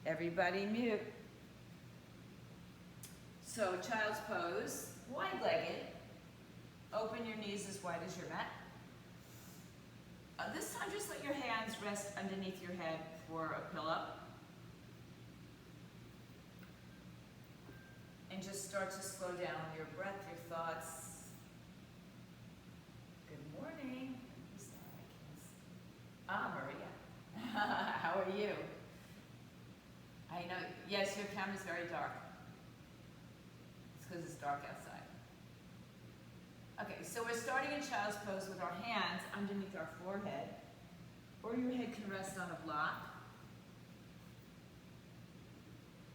Everybody mute. So child's pose, wide-legged. Open your knees as wide as your mat. This time just let your hands rest underneath your head for a pillow. And just start to slow down your breath, your thoughts. Good morning. Who's that? I can't see. Maria. How are you? I know, yes, your camera's very dark. It's because it's dark outside. Okay, so we're starting in child's pose with our hands underneath our forehead, or your head can rest on a block.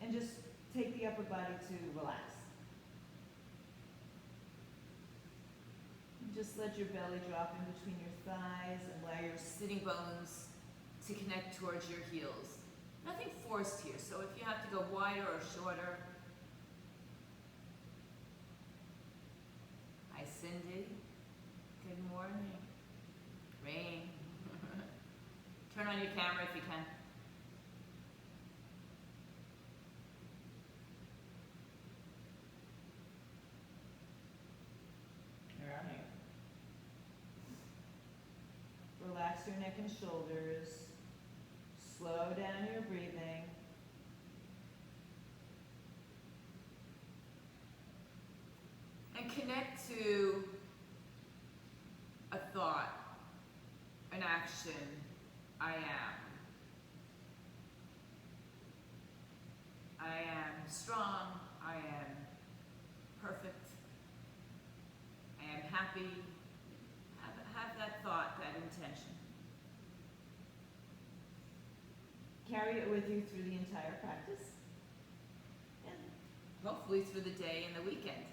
And just take the upper body to relax. And just let your belly drop in between your thighs and allow your sitting bones to connect towards your heels. Nothing forced here, so if you have to go wider or shorter. Hi, Cindy. Good morning. Rain. Turn on your camera if you can. All right. Relax your neck and shoulders. Slow down your breathing. And connect to a thought, an action. I am. I am strong. I am perfect. I am happy. Have that thought, that intention. Carry it with you through the entire practice, and hopefully through the day and the weekend.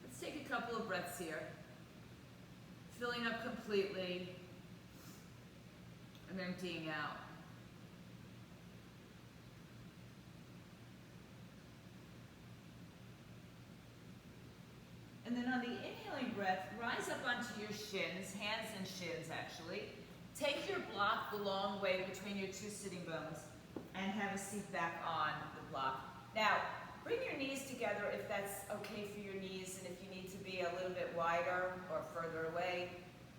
Let's take a couple of breaths here, filling up completely and emptying out. And then on the inhaling breath, rise up onto your shins, hands and shins actually. Take your block the long way between your two sitting bones and have a seat back on the block. Now, bring your knees together if that's okay for your knees, and if you need to be a little bit wider or further away,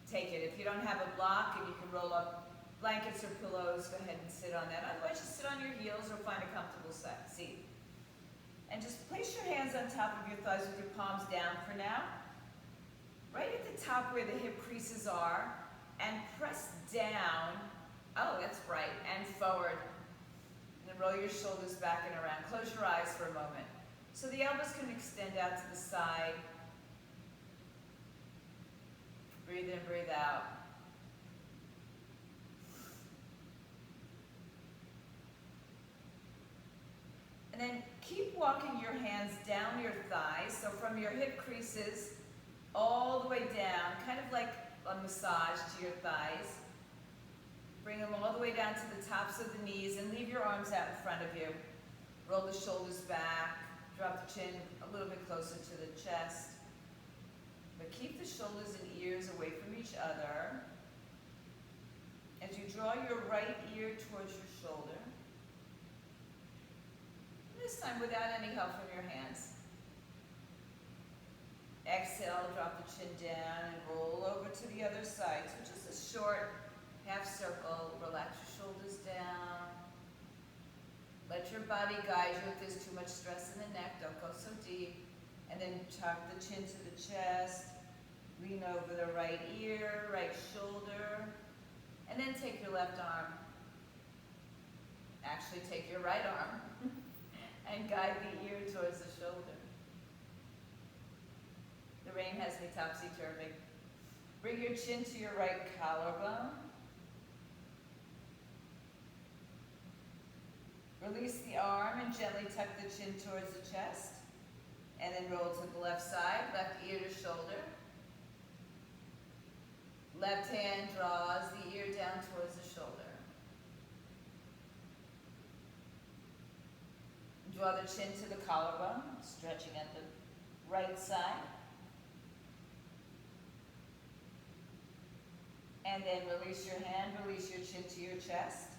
take it. If you don't have a block and you can roll up blankets or pillows, go ahead and sit on that. Otherwise, just sit on your heels or find a comfortable seat. And just place your hands on top of your thighs with your palms down for now. Right at the top where the hip creases are, and press down, oh, that's right, and forward. And then roll your shoulders back and around. Close your eyes for a moment. So the elbows can extend out to the side. Breathe in, breathe out. And then keep walking your hands down your thighs, so from your hip creases all the way down, kind of like a massage to your thighs. Bring them all the way down to the tops of the knees and leave your arms out in front of you. Roll the shoulders back, drop the chin a little bit closer to the chest. But keep the shoulders and ears away from each other. As you draw your right ear towards your shoulder. This time without any help from your hands. Exhale, drop the chin down and roll over to the other side. So just a short half circle. Relax your shoulders down. Let your body guide you if there's too much stress in the neck. Don't go so deep. And then tuck the chin to the chest. Lean over the right ear, right shoulder. And then take your left arm. Actually, take your right arm. And guide the ear towards the shoulder. The rain has me topsy-turvy. Bring your chin to your right collarbone. Release the arm and gently tuck the chin towards the chest. And then roll to the left side, left ear to shoulder. Left hand draws the ear down towards the shoulder. Draw the chin to the collarbone, stretching at the right side. And then release your hand, release your chin to your chest.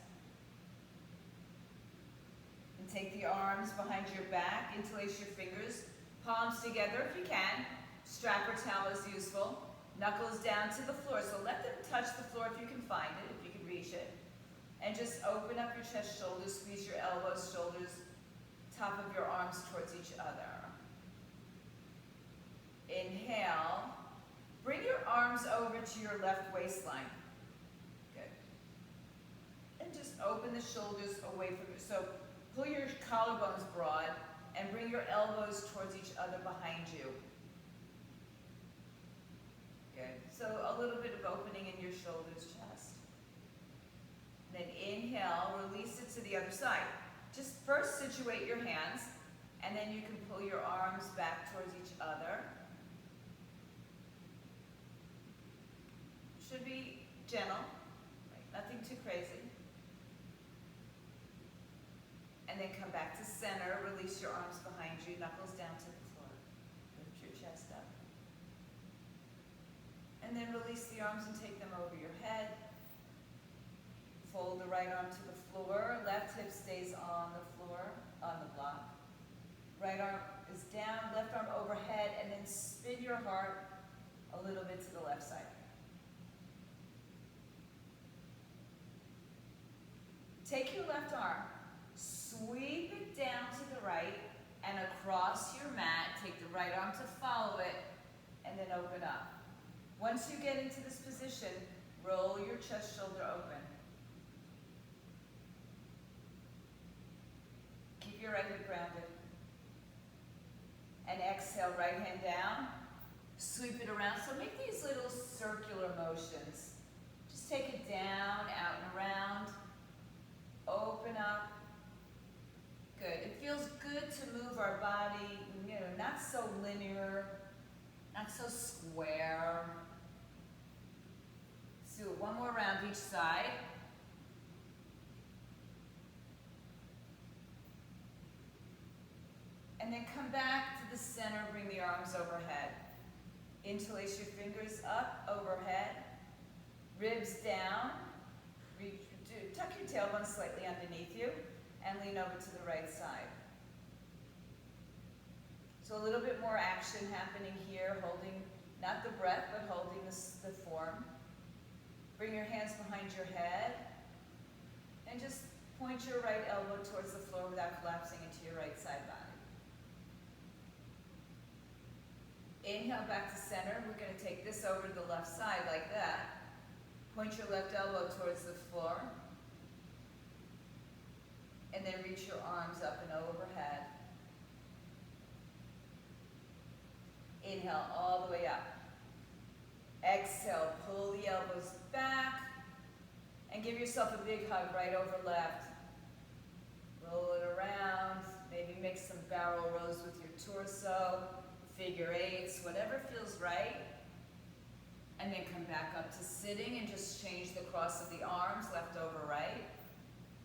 And take the arms behind your back, interlace your fingers, palms together if you can. Strap or towel is useful. Knuckles down to the floor, so let them touch the floor if you can find it, if you can reach it. And just open up your chest, shoulders, squeeze your elbows, shoulders, top of your arms towards each other. Inhale. Bring your arms over to your left waistline. Good. And just open the shoulders away from you. So pull your collarbones broad and bring your elbows towards each other behind you. Good. So a little bit of opening in your shoulders, chest. Then inhale, release it to the other side. Just first situate your hands, and then you can pull your arms back towards each other. Should be gentle, right? Nothing too crazy. And then come back to center, release your arms behind you, knuckles down to the floor. Lift your chest up. And then release the arms and take them over your head. Fold the right arm to the floor, left hip stays on the floor, on the block. Right arm is down, left arm overhead, and then spin your heart a little bit to the left side. Take your left arm, sweep it down to the right and across your mat. Take the right arm to follow it and then open up. Once you get into this position, roll your chest shoulder open. Keep your right hip grounded. And exhale, right hand down. Sweep it around. So make these little circular motions. Just take it down, out and around. Open up. Good. It feels good to move our body, not so linear, not so square. Let's do it one more round each side. And then come back to the center, bring the arms overhead. Interlace your fingers up, overhead. Ribs down. Tuck your tailbone slightly underneath you and lean over to the right side. So a little bit more action happening here, holding, not the breath, but holding the form. Bring your hands behind your head and just point your right elbow towards the floor without collapsing into your right side body. Inhale back to center. We're going to take this over to the left side like that. Point your left elbow towards the floor. And then reach your arms up and overhead. Inhale all the way up. Exhale, pull the elbows back. And give yourself a big hug right over left. Roll it around. Maybe make some barrel rolls with your torso. Figure eights, whatever feels right. And then come back up to sitting and just change the cross of the arms, left over right.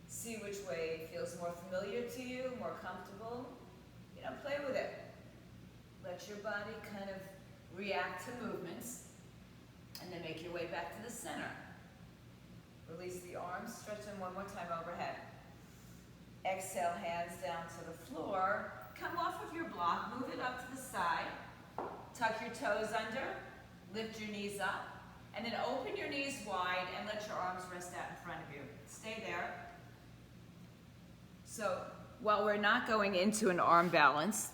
See which way feels more familiar to you, more comfortable. Play with it. Let your body kind of react to movements. And then make your way back to the center. Release the arms, stretch them one more time overhead. Exhale, hands down to the floor. Come off of your block, move it up to the side. Tuck your toes under, lift your knees up. And then open your knees wide and let your arms rest out in front of you. Stay there. So while we're not going into an arm balance,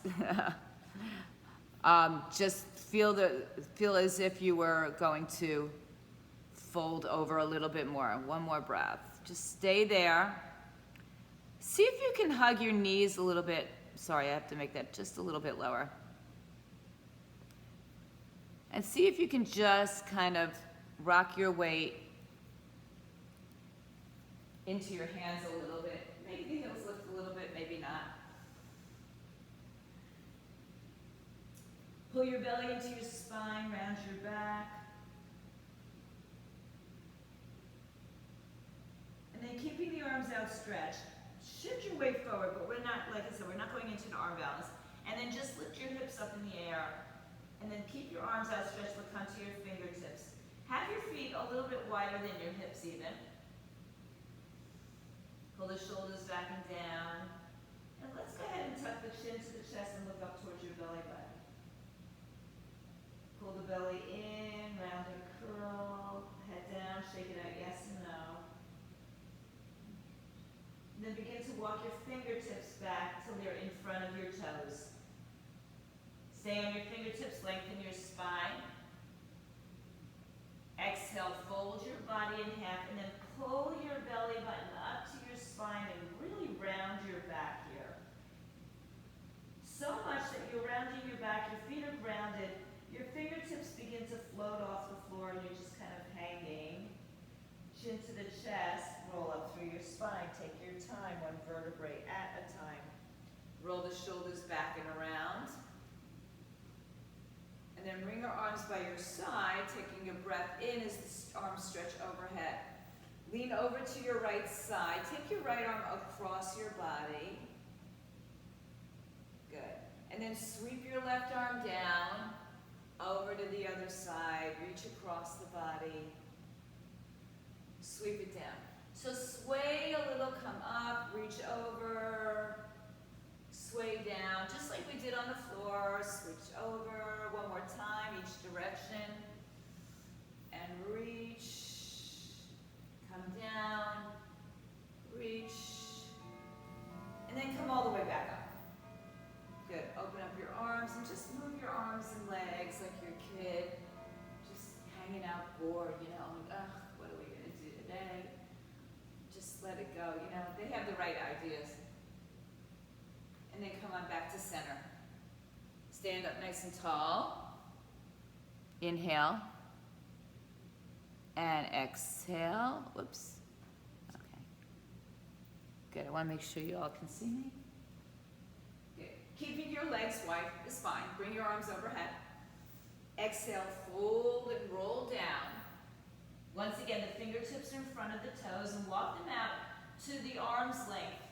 just feel as if you were going to fold over a little bit more. One more breath. Just stay there. See if you can hug your knees a little bit. Sorry, I have to make that just a little bit lower. And see if you can just kind of rock your weight into your hands a little bit. Maybe the heels lift a little bit, maybe not. Pull your belly into your spine, round your back. And then keeping the arms outstretched. Shift your weight forward, but we're not, like I said, we're not going into an arm balance. And And then just lift your hips up in the air. And then keep your arms outstretched, look onto your fingertips. Have your feet a little bit wider than your hips even. Pull the shoulders back and down. And let's go ahead and tuck the chin to the chest and look up towards your belly button. Pull the belly in, round and curl, head down, shake it out, yes and no. And then begin to walk your fingertips back till they're in front of your toes. Stay on your fingertips, lengthen your spine. Exhale, fold your body in half, and then pull your belly button up to your spine and really round your back here. So much that you're rounding your back, your feet are grounded, your fingertips begin to float off the floor and you're just kind of hanging. Chin to the chest, roll up through your spine. Take your time, one vertebrae at a time. Roll the shoulders back and around. And then bring your arms by your side, taking a breath in as the arms stretch overhead. Lean over to your right side. Take your right arm across your body. Good. And then sweep your left arm down, over to the other side. Reach across the body. Sweep it down. So sway a little, come up, reach over, sway down, just like we did on the floor. Switch over, one more time, each direction. And reach, come down, reach, and then come all the way back up. Good, open up your arms and just move your arms and legs like your kid. Just hanging out bored, you know, ugh, what are we gonna do today? Just let it go, you know, they have the right ideas. And then come on back to center. Stand up nice and tall. Inhale. And exhale. Whoops. Okay. Good. I want to make sure you all can see me. Good. Keeping your legs wide is fine. Bring your arms overhead. Exhale, fold and roll down. Once again, the fingertips are in front of the toes and walk them out to the arm's length.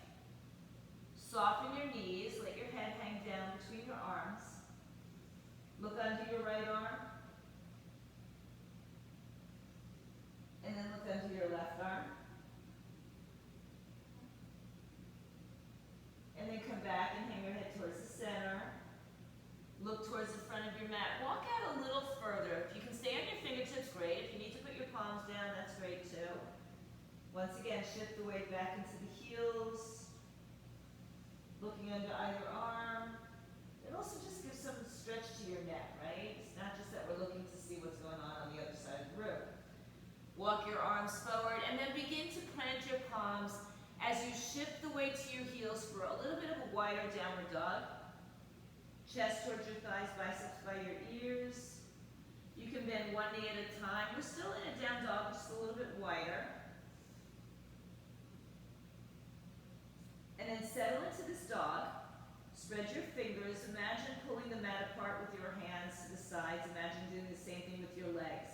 Soften your knees, let your head hang down between your arms. Look under your right arm. And then look under your left arm. And then come back and hang your head towards the center. Look towards the front of your mat. Walk out a little further. If you can stay on your fingertips, great. If you need to put your palms down, that's great too. Once again, shift the weight back into the heels. Looking under either arm. It also just gives some stretch to your neck, right? It's not just that we're looking to see what's going on the other side of the room. Walk your arms forward and then begin to plant your palms as you shift the weight to your heels for a little bit of a wider downward dog. Chest towards your thighs, biceps by your ears. You can bend one knee at a time. We're still in a down dog, just a little bit wider. And then settle into this dog. Spread your fingers. Imagine pulling the mat apart with your hands to the sides. Imagine doing the same thing with your legs.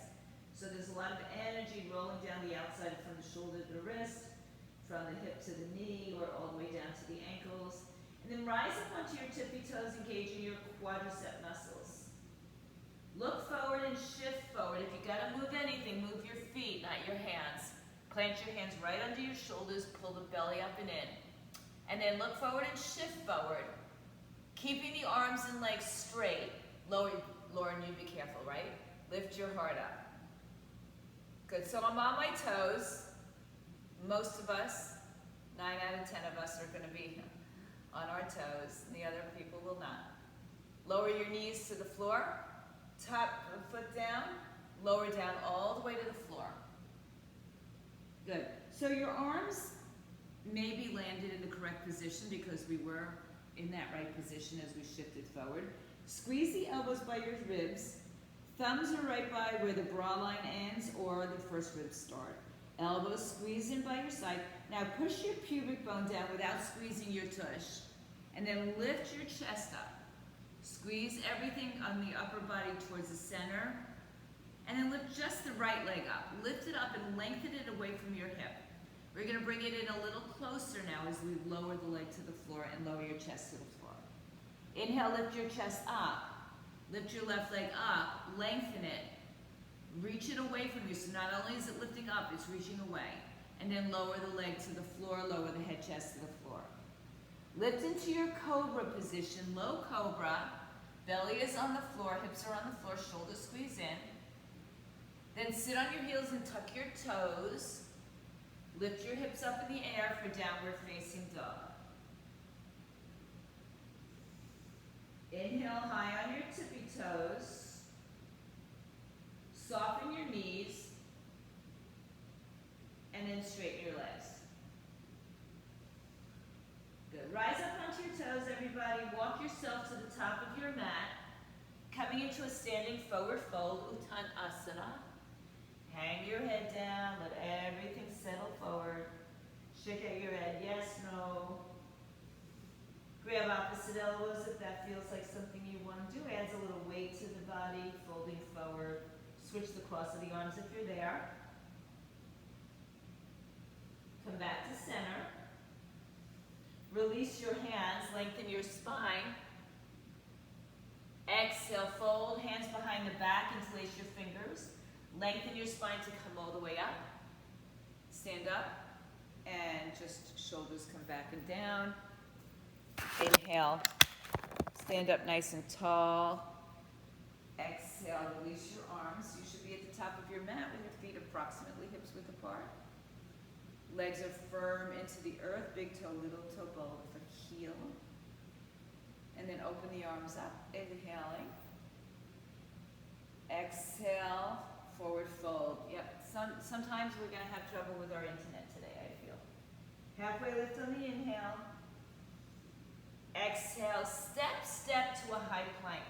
So there's a lot of energy rolling down the outside from the shoulder to the wrist, from the hip to the knee, or all the way down to the ankles. And then rise up onto your tippy toes, engaging your quadricep muscles. Look forward and shift forward. If you gotta move anything, move your feet, not your hands. Plant your hands right under your shoulders, pull the belly up and in. And then look forward and shift forward. Keeping the arms and legs straight. Lauren, you be careful, right? Lift your heart up. Good, so I'm on my toes. Most of us, 9 out of 10 of us are gonna be on our toes, and the other people will not. Lower your knees to the floor. Top the foot down. Lower down all the way to the floor. Good, so your arms may be landed in the correct position because we were in that right position as we shifted forward. Squeeze the elbows by your ribs. Thumbs are right by where the bra line ends or the first rib start. Elbows squeeze in by your side. Now push your pubic bone down without squeezing your tush. And then lift your chest up. Squeeze everything on the upper body towards the center. And then lift just the right leg up. Lift it up and lengthen it away from your hip. We're going to bring it in a little closer now as we lower the leg to the floor and lower your chest to the floor. Inhale, lift your chest up. Lift your left leg up, lengthen it. Reach it away from you, so not only is it lifting up, it's reaching away. And then lower the leg to the floor, lower the head, chest to the floor. Lift into your Cobra position, low Cobra. Belly is on the floor, hips are on the floor, shoulders squeeze in. Then sit on your heels and tuck your toes. Lift your hips up in the air for downward facing dog. Inhale high on your tippy toes. Soften your knees. And then straighten your legs. Good. Rise up onto your toes, everybody. Walk yourself to the top of your mat. Coming into a standing forward fold, Uttanasana. Hang your head down. Let everything settle forward. Shake out your head. Yes, no. Grab opposite elbows if that feels like something you want to do. Adds a little weight to the body, folding forward. Switch the cross of the arms if you're there. Come back to center. Release your hands, lengthen your spine. Exhale, fold, hands behind the back, interlace your fingers. Lengthen your spine to come all the way up. Stand up, and just shoulders come back and down. Inhale, stand up nice and tall. Exhale, release your arms. You should be at the top of your mat with your feet approximately hips width apart. Legs are firm into the earth, big toe, little toe, ball with a heel. And then open the arms up, inhaling. Exhale, forward fold. Yep, sometimes we're gonna have trouble with our internet today, I feel. Halfway lift on the inhale. Exhale, step to a high plank.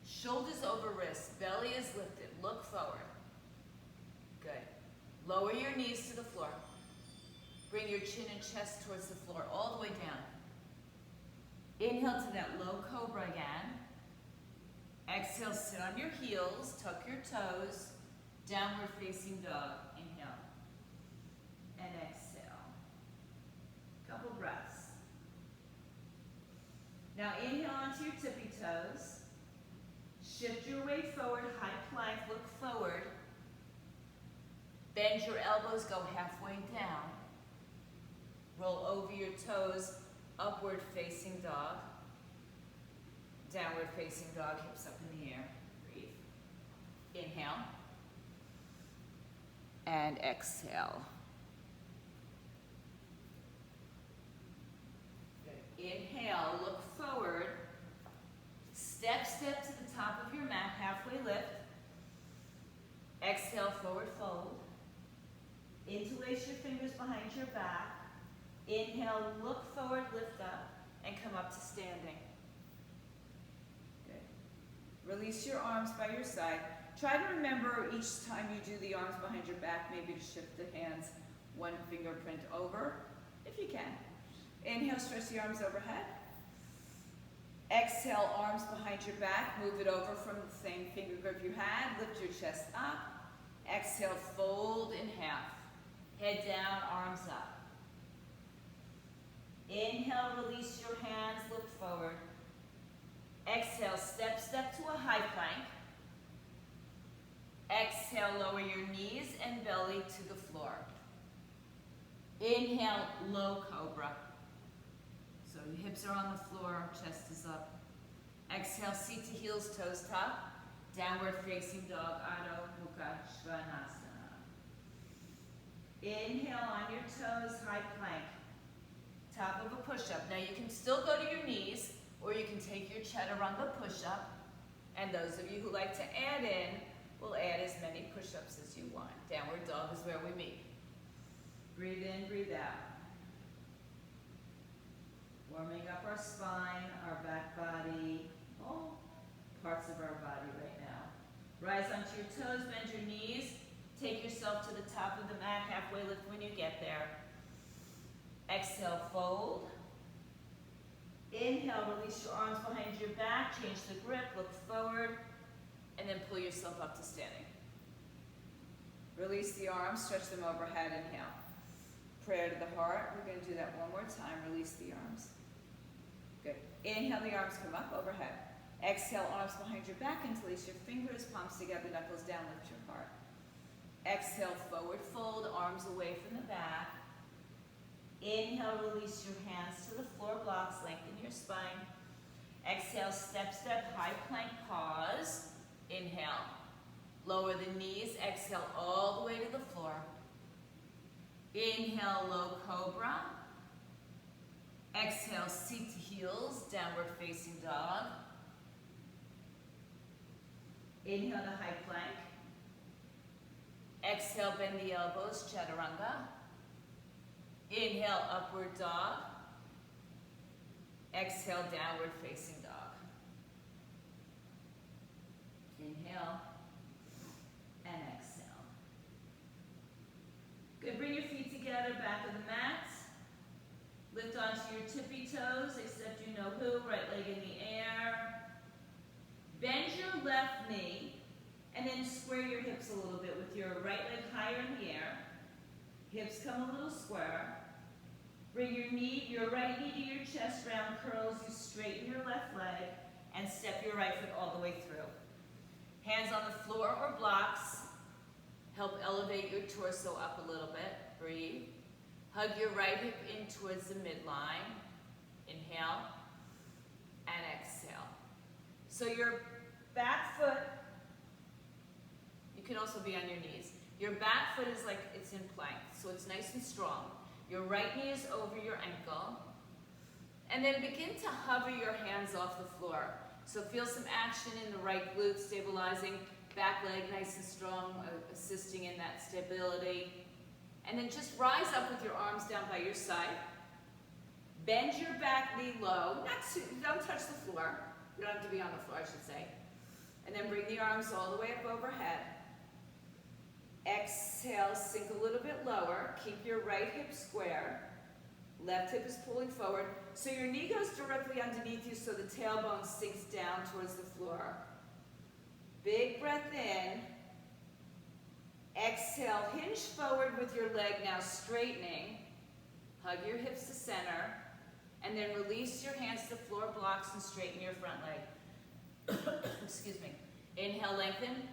Shoulders over wrists, belly is lifted, look forward. Good. Lower your knees to the floor. Bring your chin and chest towards the floor, all the way down. Inhale to that low Cobra again. Exhale, sit on your heels, tuck your toes, downward facing dog. Inhale. And exhale. Couple breaths. Now inhale onto your tippy toes. Shift your way forward, high plank, look forward. Bend your elbows, go halfway down. Roll over your toes, upward facing dog. Downward facing dog, hips up in the air. Breathe. Inhale. And exhale. Good. Inhale, look forward. Step to the top of your mat, halfway lift. Exhale, forward fold. Interlace your fingers behind your back. Inhale, look forward, lift up, and come up to standing. Good. Release your arms by your side. Try to remember each time you do the arms behind your back, maybe to shift the hands one fingerprint over, if you can. Inhale, stretch the arms overhead. Exhale, arms behind your back. Move it over from the same finger grip you had. Lift your chest up. Exhale, fold in half. Head down, arms up. Inhale, release your hands, look forward. Exhale, step to a high plank. Exhale, lower your knees and belly to the floor. Inhale, low Cobra. So your hips are on the floor, chest is up. Exhale, seat to heels, toes top. Downward facing dog, Adho Mukha Svanasana. Inhale on your toes, high plank. Top of a push-up. Now you can still go to your knees, or you can take your chaturanga push-up. And those of you who like to add in, will add as many push-ups as you want. Downward dog is where we meet. Breathe in, breathe out. Warming up our spine, our back body, all parts of our body right now. Rise onto your toes, bend your knees. Take yourself to the top of the mat, halfway lift when you get there. Exhale, fold. Inhale, release your arms behind your back, change the grip, look forward, and then pull yourself up to standing. Release the arms, stretch them overhead, inhale. Prayer to the heart, we're going to do that one more time, release the arms. Good. Inhale, the arms come up overhead. Exhale, arms behind your back, interlace your fingers, palms together, knuckles down, lift your heart. Exhale, forward fold, arms away from the back. Inhale, release your hands to the floor blocks, lengthen your spine. Exhale, step, step, high plank, pause. Inhale, lower the knees, exhale all the way to the floor. Inhale, low cobra. Exhale, seat to heels, downward facing dog. Inhale to high plank. Exhale, bend the elbows, chaturanga. Inhale, upward dog. Exhale, downward facing dog. Inhale and exhale. Good, bring your feet together, back of the mat. Lift onto your tippy toes, except you know who, right leg in the air. Bend your left knee, and then square your hips a little bit with your right leg higher in the air. Hips come a little square. Bring your right knee to your chest, round curls. You straighten your left leg, and step your right foot all the way through. Hands on the floor or blocks. Help elevate your torso up a little bit. Breathe. Hug your right hip in towards the midline. Inhale and exhale. So your back foot, you can also be on your knees. Your back foot is like it's in plank, so it's nice and strong. Your right knee is over your ankle. And then begin to hover your hands off the floor. So feel some action in the right glute, stabilizing. Back leg nice and strong, assisting in that stability. And then just rise up with your arms down by your side. Bend your back knee low. Don't touch the floor. You don't have to be on the floor, I should say. And then bring the arms all the way up overhead. Exhale, sink a little bit lower. Keep your right hip square. Left hip is pulling forward. So your knee goes directly underneath you so the tailbone sinks down towards the floor. Big breath in. Exhale, hinge forward with your leg now straightening. Hug your hips to center. And then release your hands to floor blocks and straighten your front leg. Excuse me. Inhale, lengthen.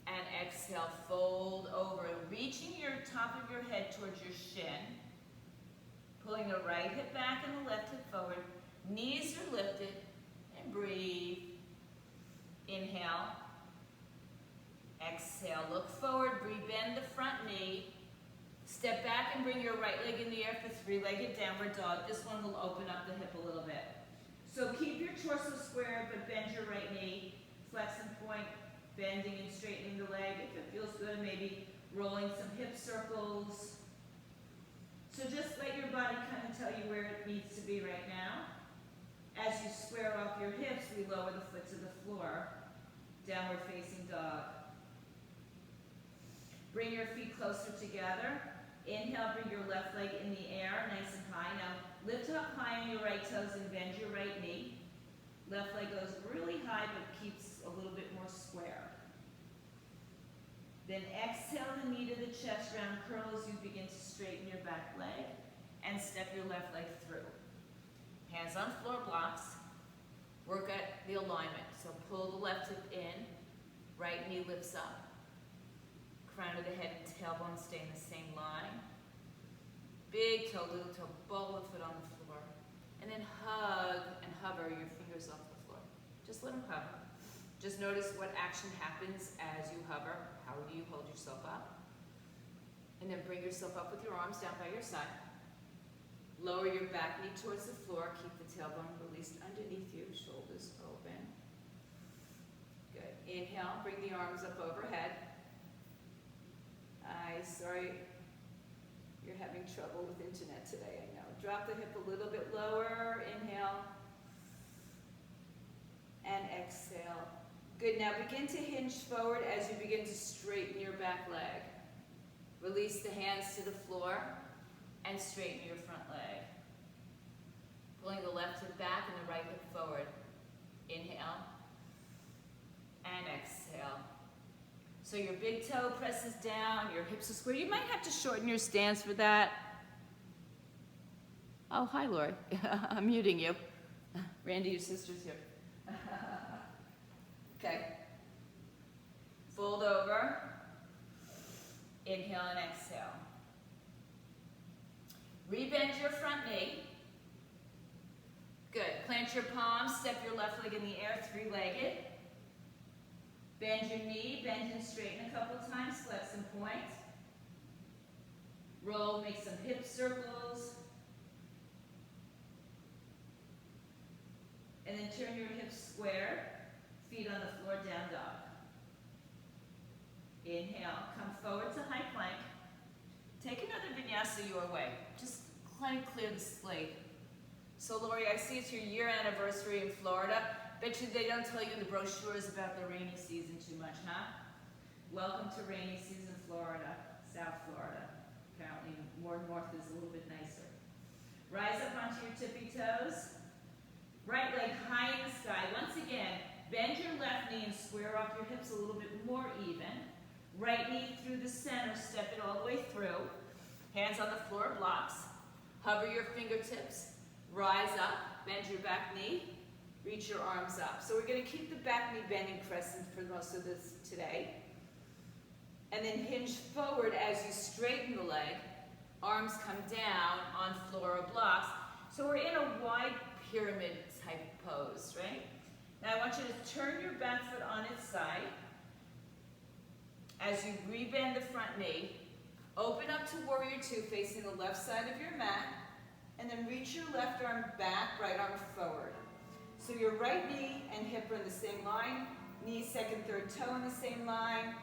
And exhale, fold over. Reaching your top of your head towards your shin. Pulling the right hip back and the left hip forward. Knees are lifted. And breathe. Inhale. Exhale. Look forward. Rebend the front knee. Step back and bring your right leg in the air for three-legged downward dog. This one will open up the hip a little bit. So keep your torso square, but bend your right knee. Flex and point, bending and straightening the leg. If it feels good, maybe rolling some hip circles. So just let your body kind of tell you where it needs to be right now. As you square off your hips, we lower the foot to the floor. Downward facing dog. Bring your feet closer together. Inhale, bring your left leg in the air, nice and high. Now, lift up high on your right toes and bend your right knee. Left leg goes really high, but keeps a little bit more square. Then exhale the knee to the chest, round curl as you begin to straighten your back leg and step your left leg through. Hands on floor blocks. Work at the alignment. So pull the left hip in, right knee lifts up. Crown of the head and tailbone stay in the same line. Big toe, little toe, ball of foot on the floor. And then hug and hover your fingers off the floor. Just let them hover. Just notice what action happens as you hover. How do you hold yourself up? And then bring yourself up with your arms down by your side. Lower your back knee towards the floor. Keep the tailbone released underneath you. Shoulders open. Good. Inhale, bring the arms up overhead. Sorry, you're having trouble with internet today, I know. Drop the hip a little bit lower. Inhale. And exhale. Good, now begin to hinge forward as you begin to straighten your back leg. Release the hands to the floor and straighten your front leg. Pulling the left hip back and the right hip forward. Inhale. And exhale. So your big toe presses down, your hips are square. You might have to shorten your stance for that. Oh, hi, Lori. I'm muting you. Randy, your sister's here. Okay. Fold over. Inhale and exhale. Rebend your front knee. Good. Plant your palms, step your left leg in the air, three-legged. Bend your knee, bend and straighten a couple times, flex and point. Roll, make some hip circles. And then turn your hips square, feet on the floor, down dog. Inhale, come forward to high plank. Take another vinyasa your way. Just kind of clear the slate. So Lori, I see it's your year anniversary in Florida. Bet you they don't tell you in the brochures about the rainy season too much, huh? Welcome to rainy season Florida, South Florida. Apparently more north is a little bit nicer. Rise up onto your tippy toes. Right leg high in the sky. Once again, bend your left knee and square off your hips a little bit more even. Right knee through the center, step it all the way through. Hands on the floor, blocks. Hover your fingertips. Rise up, bend your back knee. Reach your arms up. So we're going to keep the back knee bending crescent for most of this today. And then hinge forward as you straighten the leg. Arms come down on floor or blocks. So we're in a wide pyramid type pose, right? Now I want you to turn your back foot on its side. As you rebend the front knee, open up to warrior two facing the left side of your mat, and then reach your left arm back, right arm forward. So your right knee and hip are in the same line, knee, second, third toe in the same line.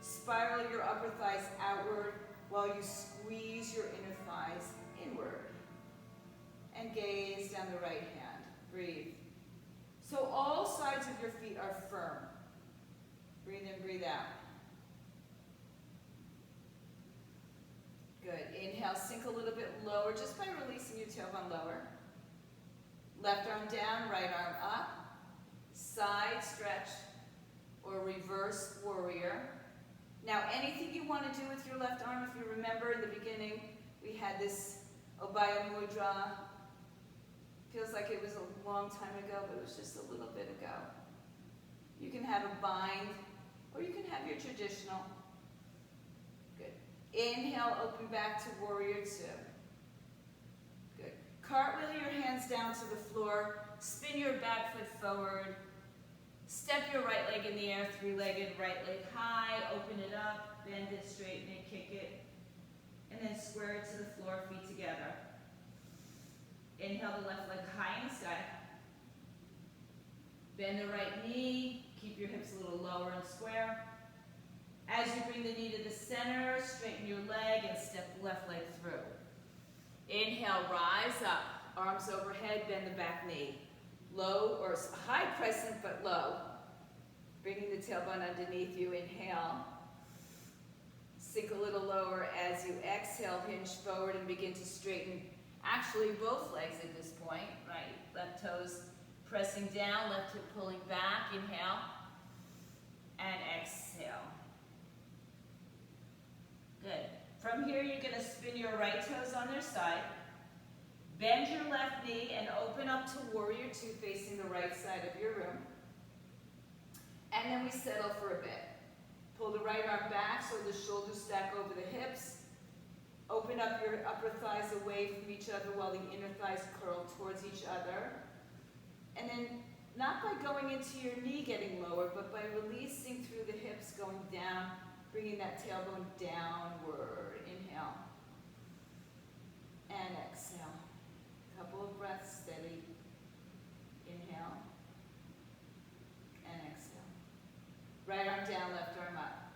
Spiral your upper thighs outward while you squeeze your inner thighs inward. And gaze down the right hand. Breathe. So all sides of your feet are firm. Breathe in, breathe out. Good. Inhale, sink a little bit lower just by releasing your tailbone lower. Left arm down, right arm up. Side stretch or reverse warrior. Now anything you want to do with your left arm, if you remember in the beginning, we had this Obaya Mudra. Feels like it was a long time ago, but it was just a little bit ago. You can have a bind, or you can have your traditional. Good. Inhale, open back to warrior two. Good. Cartwheel your hands down to the floor. Spin your back foot forward. Step your right leg in the air, three-legged, right leg high. Open it up, bend it, straighten it, kick it. And then square it to the floor, feet together. Inhale the left leg high in the sky. Bend the right knee. Keep your hips a little lower and square. As you bring the knee to the center, straighten your leg and step the left leg through. Inhale, rise up. Arms overhead, bend the back knee. Low or high crescent, but low. Bringing the tailbone underneath you. Inhale. Sink a little lower as you exhale. Hinge forward and begin to straighten. Actually, both legs at this point, right? Left toes pressing down, left hip pulling back. Inhale and exhale. Good. From here, you're going to spin your right toes on their side. Bend your left knee and open up to warrior two facing the right side of your room. And then we settle for a bit. Pull the right arm back so the shoulders stack over the hips. Open up your upper thighs away from each other while the inner thighs curl towards each other. And then, not by going into your knee getting lower, but by releasing through the hips, going down, bringing that tailbone downward. Inhale. And exhale. Couple of breaths, steady. Inhale. And exhale. Right arm down, left arm up.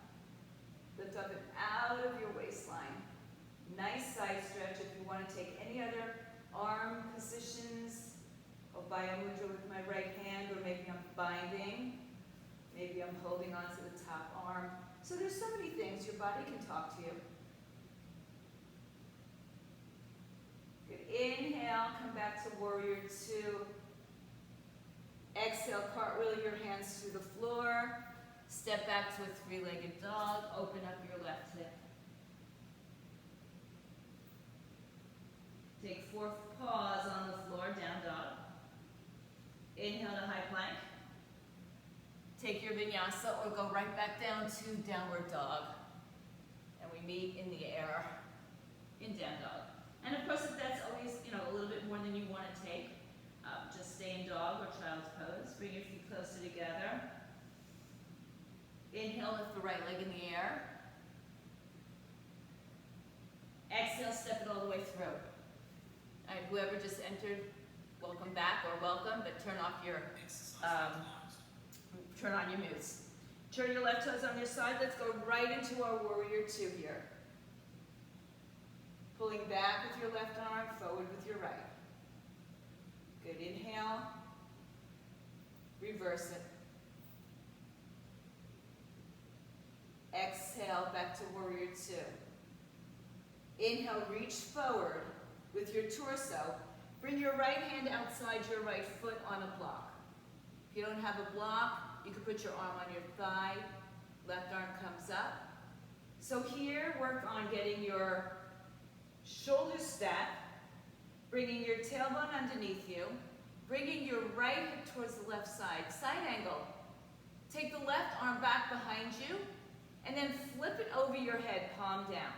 Lift up and out of your waistline. Nice side stretch. If you want to take any other arm positions, Obaya Mudra with my right hand, or maybe I'm binding, maybe I'm holding on to the top arm. So there's so many things. Your body can talk to you. Good. Inhale, come back to warrior two. Exhale, cartwheel your hands to the floor. Step back to a three-legged dog. Open up your left hip. Take 4 pause. Inhale to high plank. Take your vinyasa or go right back down to downward dog. And we meet in the air in down dog. And of course, if that's always, a little bit more than you want to take, just stay in dog or child's pose. Bring your feet closer together. Inhale, lift the right leg in the air. Exhale, step it all the way through. All right, whoever just entered, welcome back or welcome, but turn on your mutes. Turn your left toes on your side. Let's go right into our warrior two here. Pulling back with your left arm, forward with your right. Good, inhale. Reverse it. Exhale, back to warrior two. Inhale, reach forward with your torso. Bring your right hand outside your right foot on a block. If you don't have a block, you can put your arm on your thigh. Left arm comes up. So here, work on getting your shoulders stacked, bringing your tailbone underneath you, bringing your right hip towards the left side. Side angle. Take the left arm back behind you, and then flip it over your head, palm down.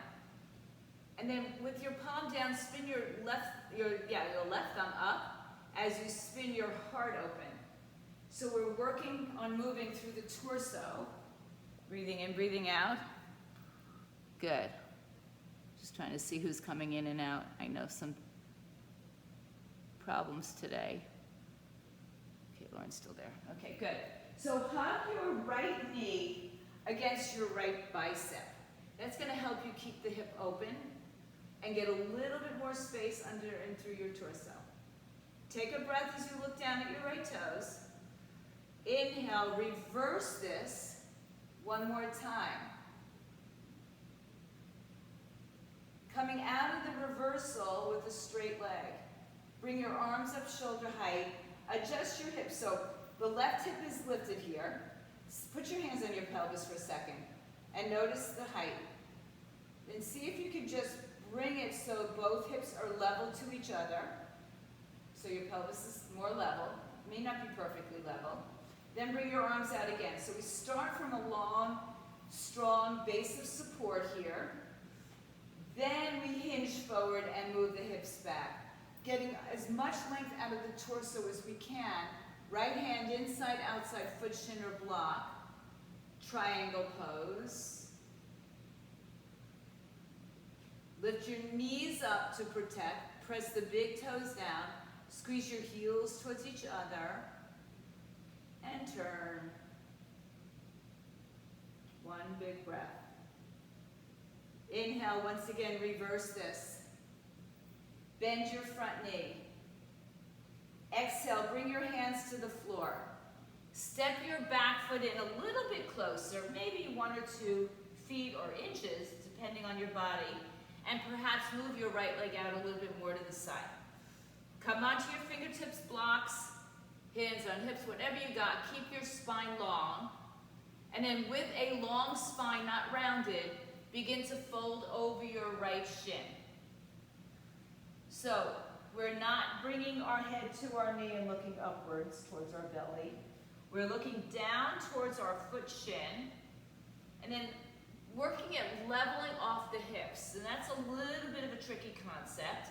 And then with your palm down, spin your left thumb up as you spin your heart open. So we're working on moving through the torso. Breathing in, breathing out. Good. Just trying to see who's coming in and out. I know some problems today. Okay, Lauren's still there. Okay, good. So hug your right knee against your right bicep. That's going to help you keep the hip open and get a little bit more space under and through your torso. Take a breath as you look down at your right toes. Inhale, reverse this one more time. Coming out of the reversal with a straight leg. Bring your arms up shoulder height. Adjust your hips. So the left hip is lifted here. Put your hands on your pelvis for a second and notice the height. Then see if you can just bring it so both hips are level to each other. So your pelvis is more level. It may not be perfectly level. Then bring your arms out again. So we start from a long, strong base of support here. Then we hinge forward and move the hips back. Getting as much length out of the torso as we can. Right hand inside, outside, foot, shin, or block. Triangle pose. Lift your knees up to protect. Press the big toes down. Squeeze your heels towards each other. And turn. One big breath. Inhale, once again, reverse this. Bend your front knee. Exhale, bring your hands to the floor. Step your back foot in a little bit closer, maybe 1 or 2 feet or inches, depending on your body, and perhaps move your right leg out a little bit more to the side. Come onto your fingertips, blocks, hands on hips, whatever you got. Keep your spine long. And then with a long spine, not rounded, begin to fold over your right shin. So we're not bringing our head to our knee and looking upwards towards our belly. We're looking down towards our foot shin, and then working at leveling off the hips. And that's a little bit of a tricky concept.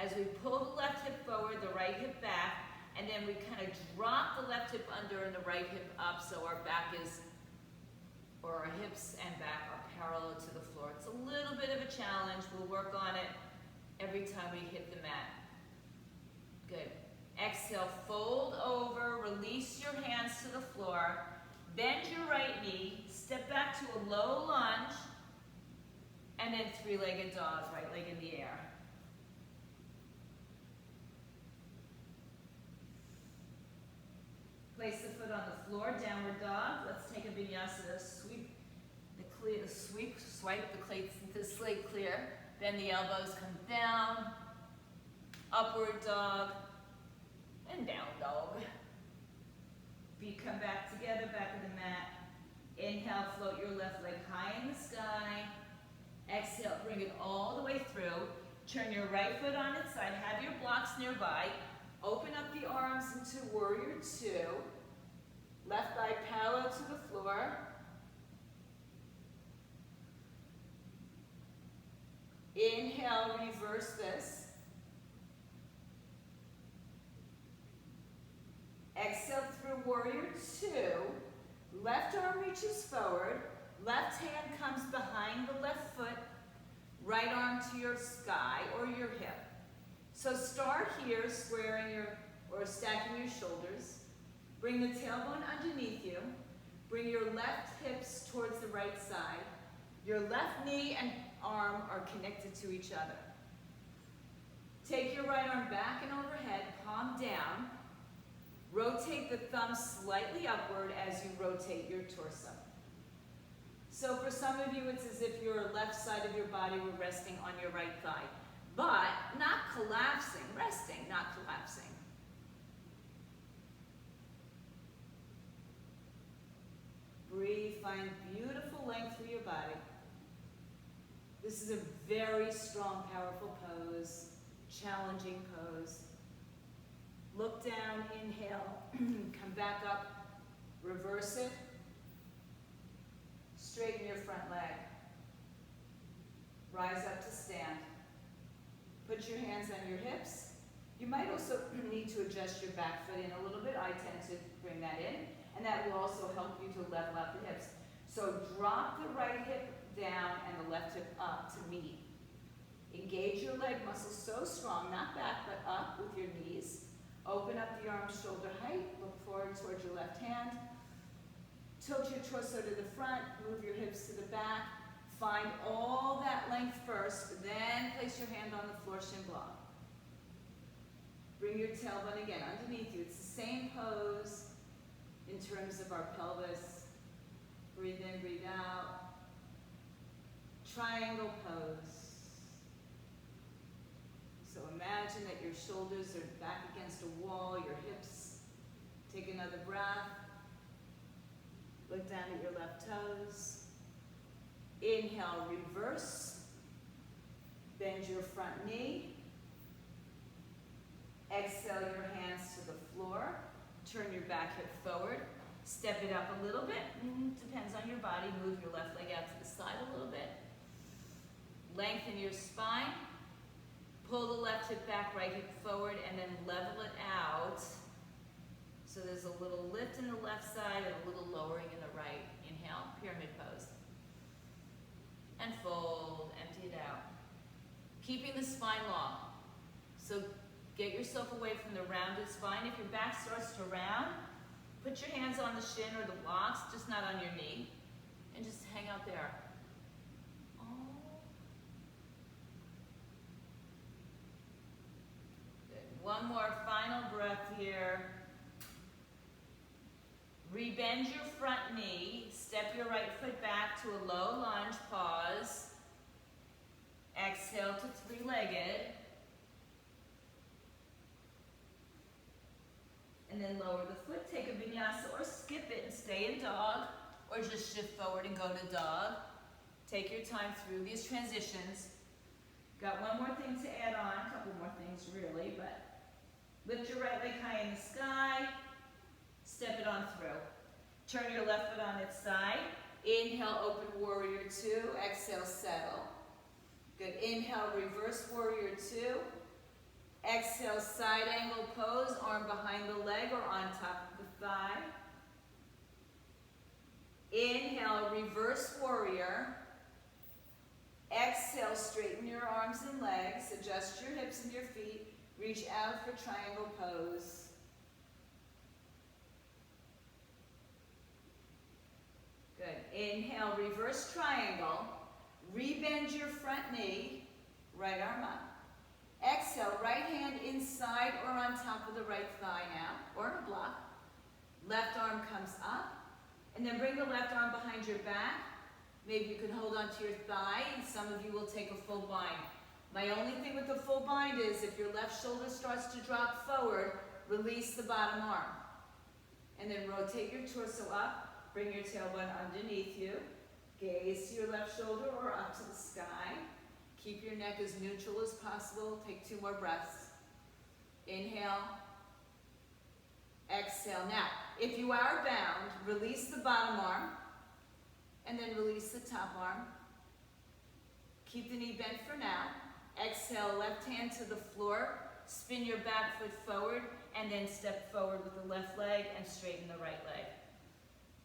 As we pull the left hip forward, the right hip back, and then we kind of drop the left hip under and the right hip up so our back is, or our hips and back are parallel to the floor. It's a little bit of a challenge. We'll work on it every time we hit the mat. Good. Exhale, fold over, release your hands to the floor, bend your right knee, step back to a low lunge, and then 3-legged dog, right leg in the air. Place the foot on the floor, downward dog. Let's take a Vinyasa Sweep. Swipe the slate clear. Then the elbows come down, upward dog, and down dog. Feet come back together, back of the mat. Inhale, float your left leg high in the sky. Exhale, bring it all the way through. Turn your right foot on its side. Have your blocks nearby. Open up the arms into warrior two. Left thigh parallel to the floor. Inhale, reverse this. Exhale through warrior two. Left arm reaches forward. Left hand comes behind the left foot. Right arm to your sky or your hip. So start here, squaring or stacking your shoulders. Bring the tailbone underneath you. Bring your left hips towards the right side. Your left knee and arm are connected to each other. Take your right arm back and overhead, palm down. Rotate the thumb slightly upward as you rotate your torso. So for some of you, it's as if your left side of your body were resting on your right thigh. But not collapsing, resting, not collapsing. Breathe, find beautiful length through your body. This is a very strong, powerful pose, challenging pose. Look down, inhale, come back up, reverse it. Straighten your front leg. Rise up to stand. Put your hands on your hips. You might also need to adjust your back foot in a little bit. I tend to bring that in, and that will also help you to level out the hips. So drop the right hip down and the left hip up to meet. Engage your leg muscles so strong, not back, but up with your knees. Open up the arms shoulder height. Look forward towards your left hand. Tilt your torso to the front. Move your hips to the back. Find all that length first, then place your hand on the floor, shin block. Bring your tailbone again underneath you. It's the same pose in terms of our pelvis. Breathe in, breathe out. Triangle pose. So imagine that your shoulders are back against a wall, your hips. Take another breath. Look down at your left toes. Inhale, reverse. Bend your front knee. Exhale your hands to the floor. Turn your back hip forward. Step it up a little bit. Depends on your body. Move your left leg out to the side a little bit. Lengthen your spine. Pull the left hip back, right hip forward, and then level it out. So there's a little lift in the left side and a little lowering in the right. Inhale, pyramid pose. And fold, empty it out. Keeping the spine long. So get yourself away from the rounded spine. If your back starts to round, put your hands on the shin or the blocks, just not on your knee, and just hang out there. Good. One more final breath here. Rebend your front knee. Step your right foot back to a low lunge. Pause. Exhale to three-legged. And then lower the foot. Take a vinyasa or skip it and stay in dog. Or just shift forward and go to dog. Take your time through these transitions. Got one more thing to add on. A couple more things really, but lift your right leg high in the sky. Step it on through. Turn your left foot on its side. Inhale, open warrior two. Exhale, settle. Good. Inhale, reverse warrior two. Exhale, side angle pose. Arm behind the leg or on top of the thigh. Inhale, reverse warrior. Exhale, straighten your arms and legs. Adjust your hips and your feet. Reach out for triangle pose. Good. Inhale, reverse triangle. Rebend your front knee. Right arm up. Exhale, right hand inside or on top of the right thigh now, or in a block. Left arm comes up. And then bring the left arm behind your back. Maybe you can hold onto your thigh, and some of you will take a full bind. My only thing with the full bind is if your left shoulder starts to drop forward, release the bottom arm. And then rotate your torso up. Bring your tailbone underneath you. Gaze to your left shoulder or up to the sky. Keep your neck as neutral as possible. Take 2 more breaths. Inhale, Exhale. Now, if you are bound, release the bottom arm and then release the top arm. Keep the knee bent for now. Exhale, left hand to the floor. Spin your back foot forward and then step forward with the left leg and straighten the right leg.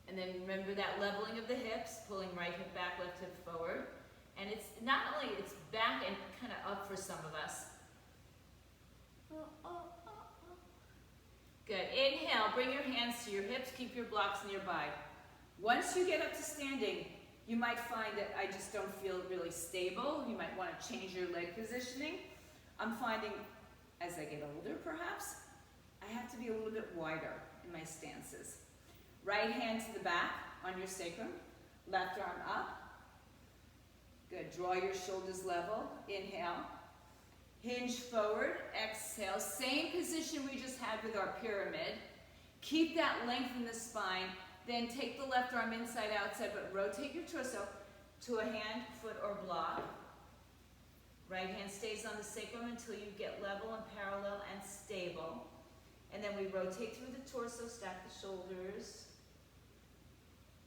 And then remember that leveling of the hips, pulling right hip back, left hip forward. And it's not only, it's back and kind of up for some of us. Good. Inhale, bring your hands to your hips, keep your blocks nearby. Once you get up to standing, you might find that I just don't feel really stable. You might want to change your leg positioning. I'm finding as I get older, perhaps, I have to be a little bit wider in my stances. Right hand to the back on your sacrum, left arm up. Good. Draw your shoulders level. Inhale. Hinge forward. Exhale. Same position we just had with our pyramid. Keep that length in the spine. Then take the left arm inside, outside, but rotate your torso to a hand, foot, or block. Right hand stays on the sacrum until you get level and parallel and stable. And then we rotate through the torso, stack the shoulders,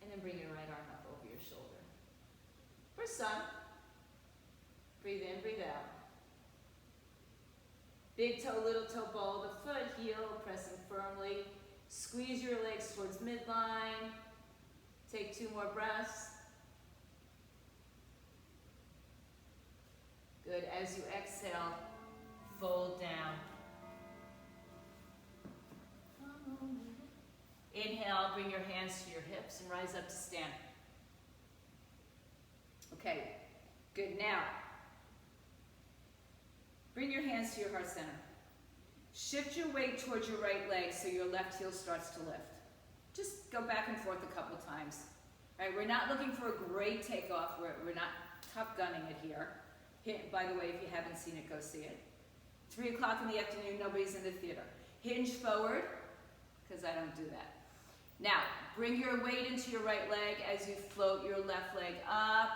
and then bring your right arm up over your shoulder. For some, breathe in, breathe out. Big toe, little toe, ball of the foot, heel, pressing firmly. Squeeze your legs towards midline. Take 2 more breaths. Good. As you exhale, fold down. Inhale, bring your hands to your hips and rise up to stand. Okay, good. Now, bring your hands to your heart center. Shift your weight towards your right leg so your left heel starts to lift. Just go back and forth a couple times. All right, we're not looking for a great takeoff. We're not Top Gunning it here. By the way, if you haven't seen it, go see it. 3 o'clock in the afternoon, nobody's in the theater. Hinge forward, because I don't do that. Now, bring your weight into your right leg as you float your left leg up.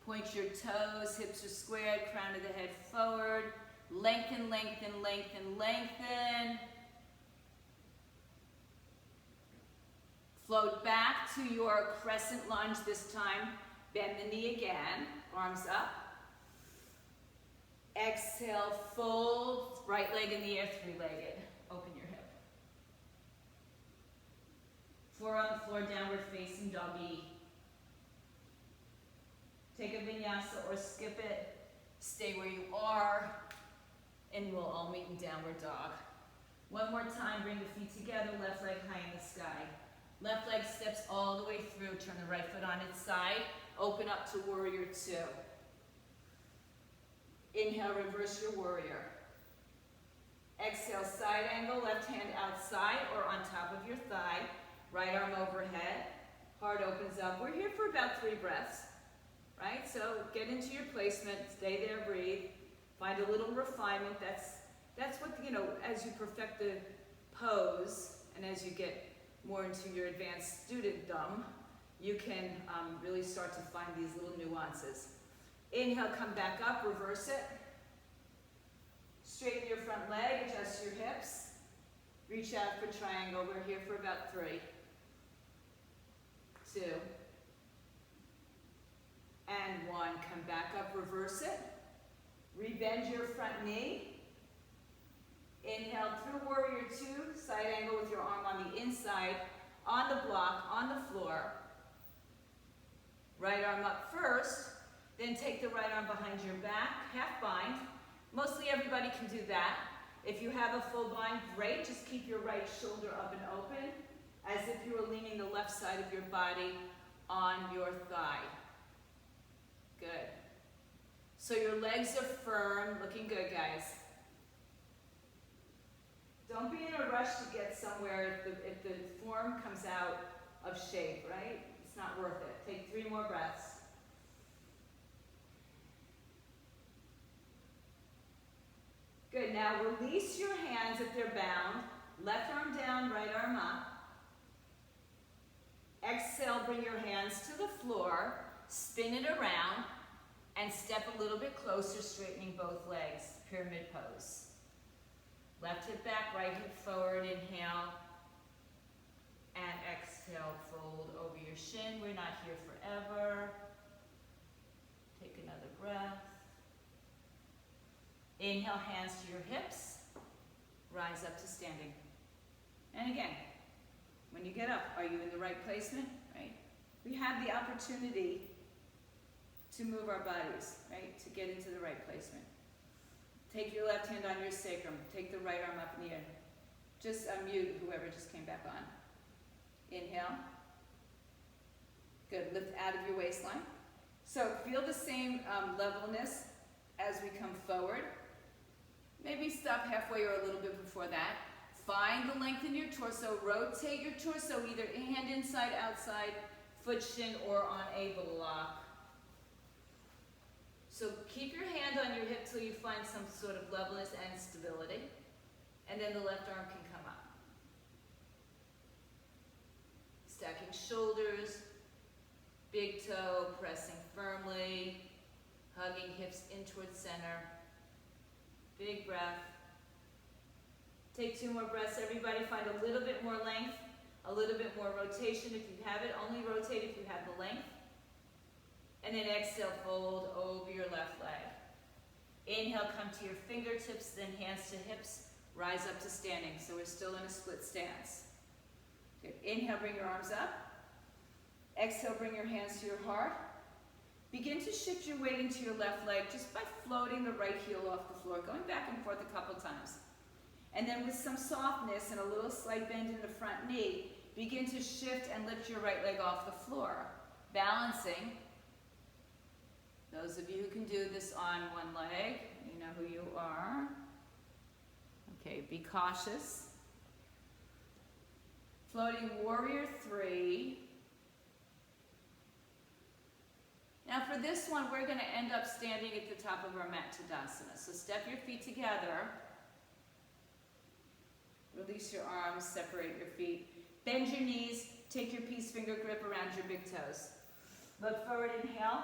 Point your toes, hips are squared, crown of the head forward. Lengthen, lengthen, lengthen, lengthen. Float back to your crescent lunge this time. Bend the knee again, arms up. Exhale, fold, right leg in the air, 3-legged. Open your hip. 4 on the floor, downward facing doggy. Take a vinyasa or skip it. Stay where you are, and we'll all meet in downward dog. One more time, bring the feet together, left leg high in the sky. Left leg steps all the way through, turn the right foot on its side, open up to warrior 2. Inhale, reverse your warrior. Exhale, side angle, left hand outside or on top of your thigh. Right arm overhead, heart opens up. We're here for about 3 breaths, right? So get into your placement, stay there, breathe. Find a little refinement. That's what, as you perfect the pose and as you get more into your advanced studentdom, you can really start to find these little nuances. Inhale, come back up, reverse it. Straighten your front leg, adjust your hips. Reach out for triangle. We're here for about 3, 2, and 1. Come back up, reverse it. Rebend your front knee. Inhale through warrior 2, side angle with your arm on the inside, on the block, on the floor. Right arm up first, then take the right arm behind your back, half bind. Mostly everybody can do that. If you have a full bind, great. Just keep your right shoulder up and open, as if you were leaning the left side of your body on your thigh. Good. So your legs are firm, looking good, guys. Don't be in a rush to get somewhere if the form comes out of shape, right? It's not worth it. Take 3 more breaths. Good, now release your hands if they're bound. Left arm down, right arm up. Exhale, bring your hands to the floor, spin it around, and step a little bit closer, straightening both legs, pyramid pose. Left hip back, right hip forward, inhale. And exhale, fold over your shin. We're not here forever. Take another breath. Inhale, hands to your hips. Rise up to standing. And again, when you get up, are you in the right placement? Right? We have the opportunity to move our bodies, right? To get into the right placement. Take your left hand on your sacrum. Take the right arm up in the air. Just unmute whoever just came back on. Inhale. Good. Lift out of your waistline. So feel the same levelness as we come forward. Maybe stop halfway or a little bit before that. Find the length in your torso. Rotate your torso, either hand inside, outside, foot shin, or on a block. So keep your hand on your hip till you find some sort of levelness and stability. And then the left arm can come up. Stacking shoulders, big toe pressing firmly, hugging hips in towards center. Big breath. Take 2 more breaths, everybody. Find a little bit more length, a little bit more rotation if you have it. Only rotate if you have the length. And then exhale, fold over your left leg. Inhale, come to your fingertips, then hands to hips. Rise up to standing. So we're still in a split stance. Good. Inhale, bring your arms up. Exhale, bring your hands to your heart. Begin to shift your weight into your left leg just by floating the right heel off the floor, going back and forth a couple times. And then with some softness and a little slight bend in the front knee, begin to shift and lift your right leg off the floor. Balancing. Those of you who can do this on one leg, you know who you are. Okay, be cautious. Floating warrior 3. Now for this one, we're going to end up standing at the top of our mat, Tadasana. So step your feet together. Release your arms, separate your feet. Bend your knees, take your peace finger grip around your big toes. Look forward, inhale.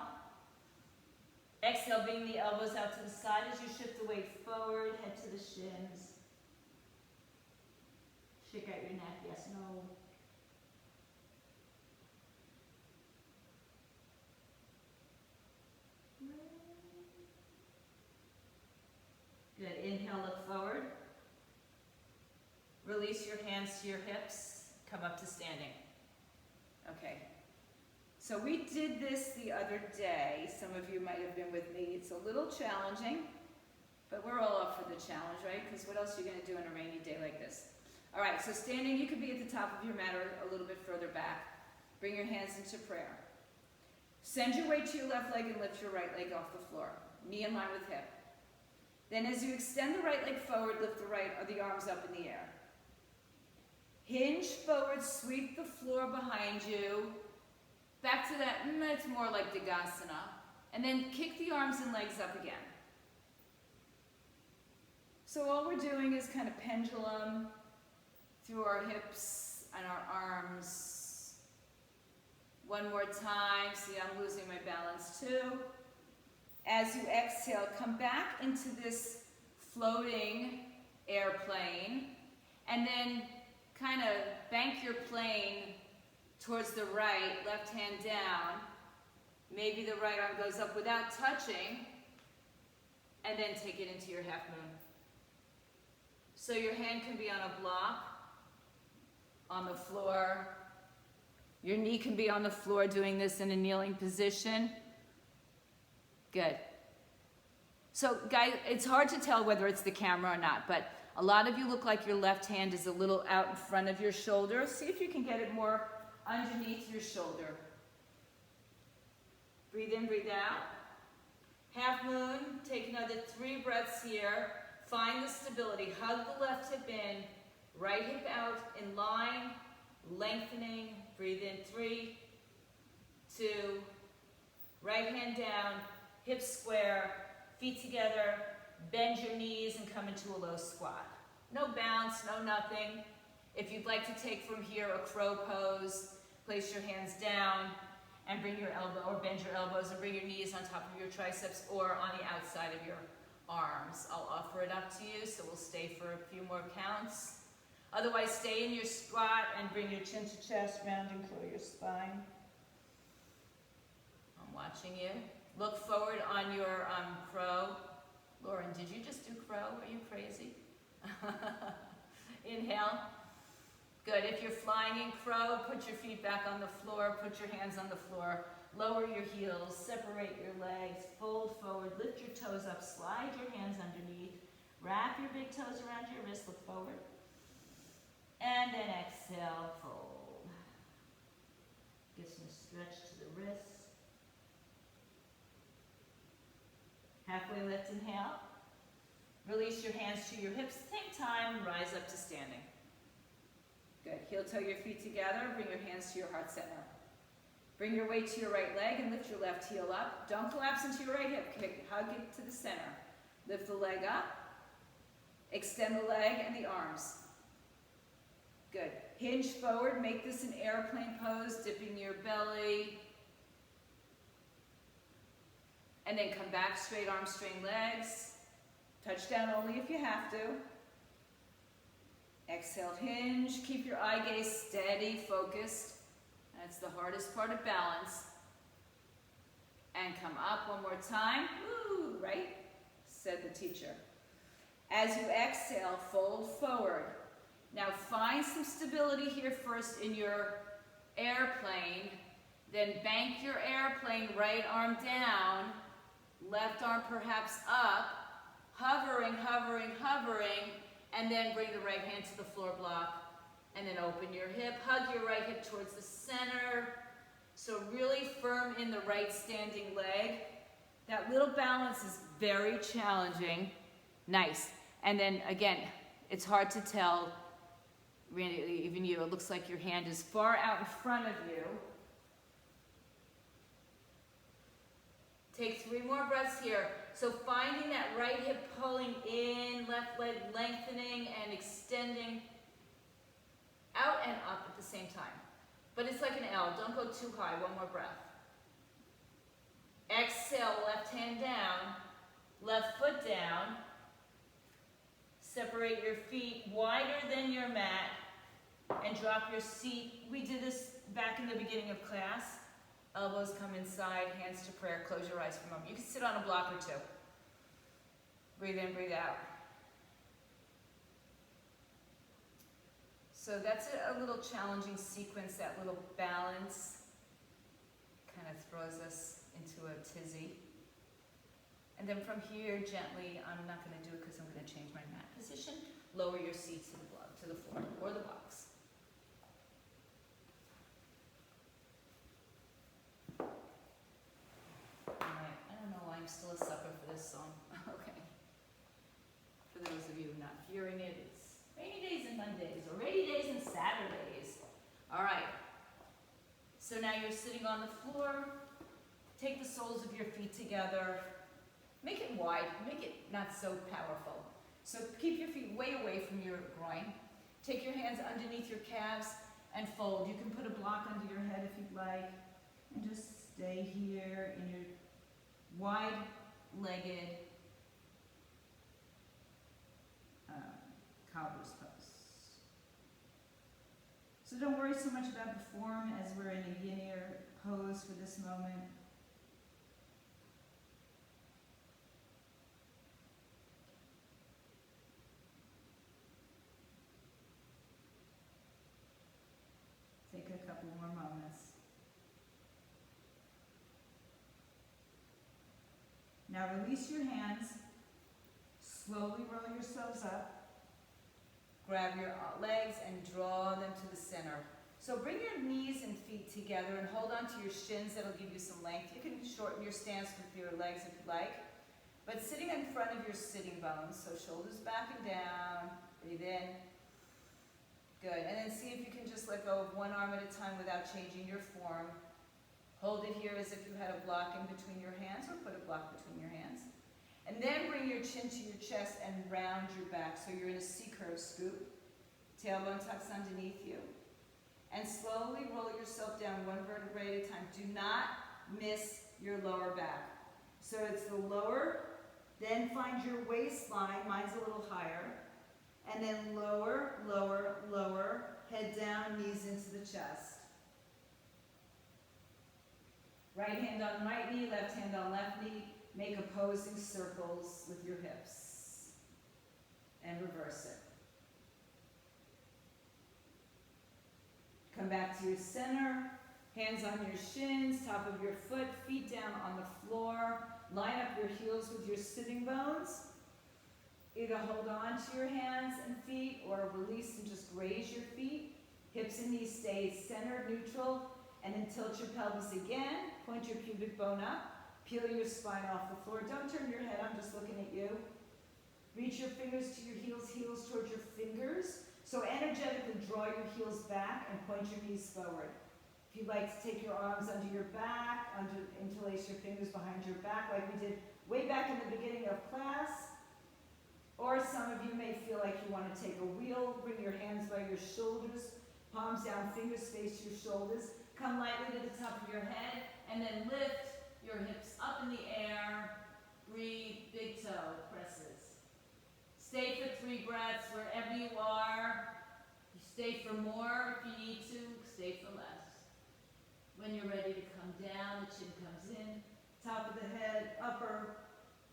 Exhale, bring the elbows out to the side as you shift the weight forward, head to the shins. Shake out your neck, yes, no. Good, inhale, look forward. Release your hands to your hips, come up to standing. Okay, so we did this the other day. Some of you might have been with me. It's a little challenging, but we're all up for the challenge, right? Because what else are you gonna do on a rainy day like this? All right, so standing, you could be at the top of your mat or a little bit further back. Bring your hands into prayer. Send your weight to your left leg and lift your right leg off the floor. Knee in line with hip. Then as you extend the right leg forward, lift the right or the arms up in the air. Hinge forward, sweep the floor behind you. Back to that, it's more like Dagasana. And then kick the arms and legs up again. So all we're doing is kind of pendulum through our hips and our arms. One more time. See, I'm losing my balance too. As you exhale, come back into this floating airplane, and then kind of bank your plane towards the right, left hand down. Maybe the right arm goes up without touching, and then take it into your half moon. So your hand can be on a block, on the floor. Your knee can be on the floor doing this in a kneeling position. Good. So guys, it's hard to tell whether it's the camera or not, but a lot of you look like your left hand is a little out in front of your shoulder. See if you can get it more underneath your shoulder. Breathe in, breathe out. Half moon, take another 3 breaths here. Find the stability. Hug the left hip in, right hip out in line, lengthening. Breathe in, 3, 2, right hand down, hips square, feet together, bend your knees and come into a low squat. No bounce, no nothing. If you'd like to take from here a crow pose, place your hands down and bring your elbow, or bend your elbows and bring your knees on top of your triceps or on the outside of your arms. I'll offer it up to you, so we'll stay for a few more counts. Otherwise, stay in your squat and bring your chin to chest, round and curl your spine. I'm watching you. Look forward on your crow. Lauren, did you just do crow? Are you crazy? Inhale. Good. If you're flying in crow, put your feet back on the floor, put your hands on the floor, lower your heels, separate your legs, fold forward, lift your toes up, slide your hands underneath, wrap your big toes around your wrist, look forward, and then exhale, fold. Get some stretch to the wrists. Halfway lift, inhale. Release your hands to your hips. Same time, rise up to standing. Good. Heel toe your feet together. Bring your hands to your heart center. Bring your weight to your right leg and lift your left heel up. Don't collapse into your right hip. Hug it to the center. Lift the leg up. Extend the leg and the arms. Good. Hinge forward. Make this an airplane pose, dipping your belly. And then come back, straight arms, straight legs. Touch down only if you have to. Exhale, hinge. Keep your eye gaze steady, focused. That's the hardest part of balance. And come up one more time. Woo, right? Said the teacher. As you exhale, fold forward. Now find some stability here first in your airplane. Then bank your airplane, right arm down. Left arm perhaps up, hovering, hovering, hovering, and then bring the right hand to the floor block, and then open your hip, hug your right hip towards the center, so really firm in the right standing leg. That little balance is very challenging. Nice. And then again, it's hard to tell, Randy, even you, it looks like your hand is far out in front of you. Take 3 more breaths here. So finding that right hip pulling in, left leg lengthening and extending out and up at the same time. But it's like an L. Don't go too high. One more breath. Exhale, left hand down, left foot down. Separate your feet wider than your mat and drop your seat. We did this back in the beginning of class. Elbows come inside, hands to prayer, close your eyes for a moment. You can sit on a block or two. Breathe in, breathe out. So that's a little challenging sequence, that little balance kind of throws us into a tizzy. And then from here, gently, I'm not going to do it because I'm going to change my mat position. Lower your seat to the floor or the box. I'm still a sucker for this song. Okay. For those of you not hearing it, it's rainy days and Mondays, or rainy days and Saturdays. All right. So now you're sitting on the floor. Take the soles of your feet together. Make it wide. Make it not so powerful. So keep your feet way away from your groin. Take your hands underneath your calves and fold. You can put a block under your head if you'd like. And just stay here in your wide-legged Cobra's pose. So don't worry so much about the form as we're in a yin-ear pose for this moment. Take a couple more moments. Now release your hands, slowly roll yourselves up, grab your legs and draw them to the center. So bring your knees and feet together and hold on to your shins. That'll give you some length. You can shorten your stance with your legs if you like. But sitting in front of your sitting bones, so shoulders back and down, breathe in. Good, and then see if you can just let go of one arm at a time without changing your form. Hold it here as if you had a block in between your hands, or put a block between your hands. And then bring your chin to your chest and round your back. So you're in a C-curve scoop. Tailbone tucks underneath you. And slowly roll yourself down one vertebrae at a time. Do not miss your lower back. So it's the lower, then find your waistline. Mine's a little higher. And then lower, lower, lower, head down, knees into the chest. Right hand on right knee, left hand on left knee. Make opposing circles with your hips. And reverse it. Come back to your center. Hands on your shins, top of your foot, feet down on the floor. Line up your heels with your sitting bones. Either hold on to your hands and feet or release and just raise your feet. Hips and knees stay centered, neutral, and then tilt your pelvis again. Point your pubic bone up. Peel your spine off the floor. Don't turn your head, I'm just looking at you. Reach your fingers to your heels, heels towards your fingers. So energetically draw your heels back and point your knees forward. If you'd like to take your arms under your back, interlace your fingers behind your back like we did way back in the beginning of class. Or some of you may feel like you want to take a wheel. Bring your hands by your shoulders, palms down, fingers face your shoulders. Come lightly to the top of your head and then lift your hips up in the air. Breathe, big toe presses. Stay for 3 breaths wherever you are. You stay for more if you need to, stay for less. When you're ready to come down, the chin comes in, top of the head, upper,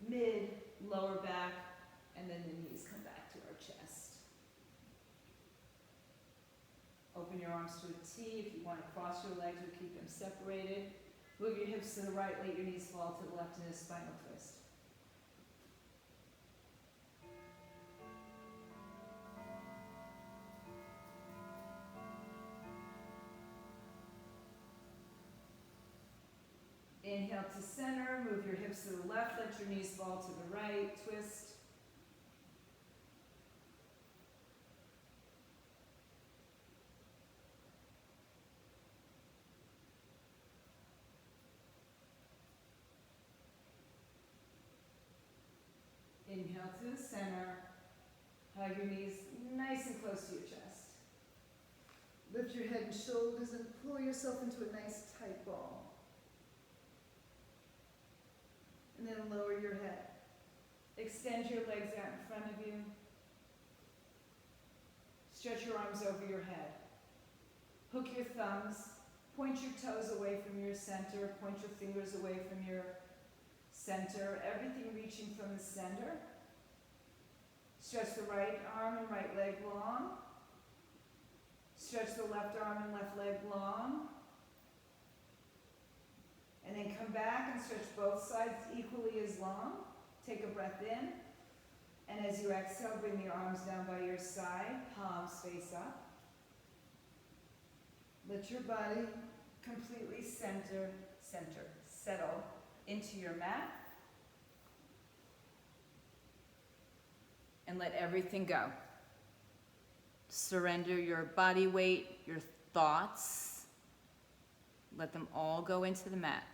mid, lower back, and then the knees come back to our chest. Open your arms to a T. If you want to cross your legs or keep them separated. Move your hips to the right, let your knees fall to the left in a spinal twist. Inhale to center, move your hips to the left, let your knees fall to the right, twist. Inhale to the center, hug your knees nice and close to your chest. Lift your head and shoulders and pull yourself into a nice tight ball. And then lower your head. Extend your legs out in front of you. Stretch your arms over your head. Hook your thumbs. Point your toes away from your center. Point your fingers away from your center. Everything reaching from the center. Stretch the right arm and right leg long. Stretch the left arm and left leg long. And then come back and stretch both sides equally as long. Take a breath in. And as you exhale, bring your arms down by your side, palms face up. Let your body completely settle into your mat. And let everything go. Surrender your body weight, your thoughts. Let them all go into the mat.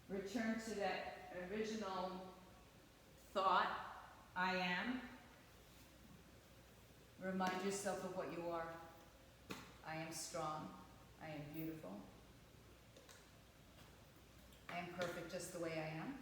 Return to that original thought, I am. Remind yourself of what you are. I am strong. I am beautiful. I am perfect just the way I am.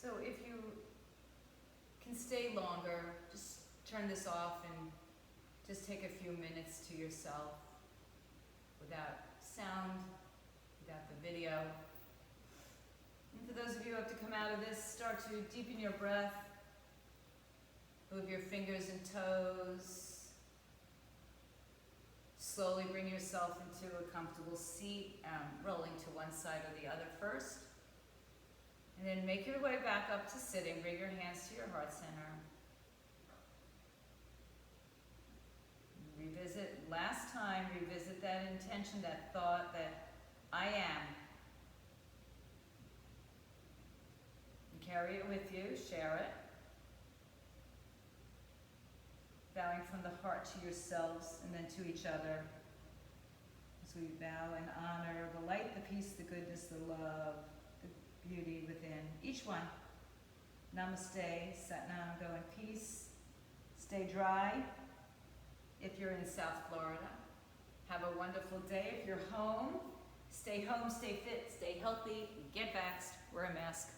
So if you can stay longer, just turn this off and just take a few minutes to yourself without sound, without the video. And for those of you who have to come out of this, start to deepen your breath. Move your fingers and toes. Slowly bring yourself into a comfortable seat, rolling to one side or the other first. And then make your way back up to sitting. Bring your hands to your heart center. Revisit, last time, revisit that intention, that thought that I am. And carry it with you, share it. Bowing from the heart to yourselves and then to each other. As we bow in honor of the light, the peace, the goodness, the love, the beauty within each one. Namaste, Satnam, go in peace. Stay dry if you're in South Florida. Have a wonderful day. If you're home, stay fit, stay healthy, get vaxxed, wear a mask.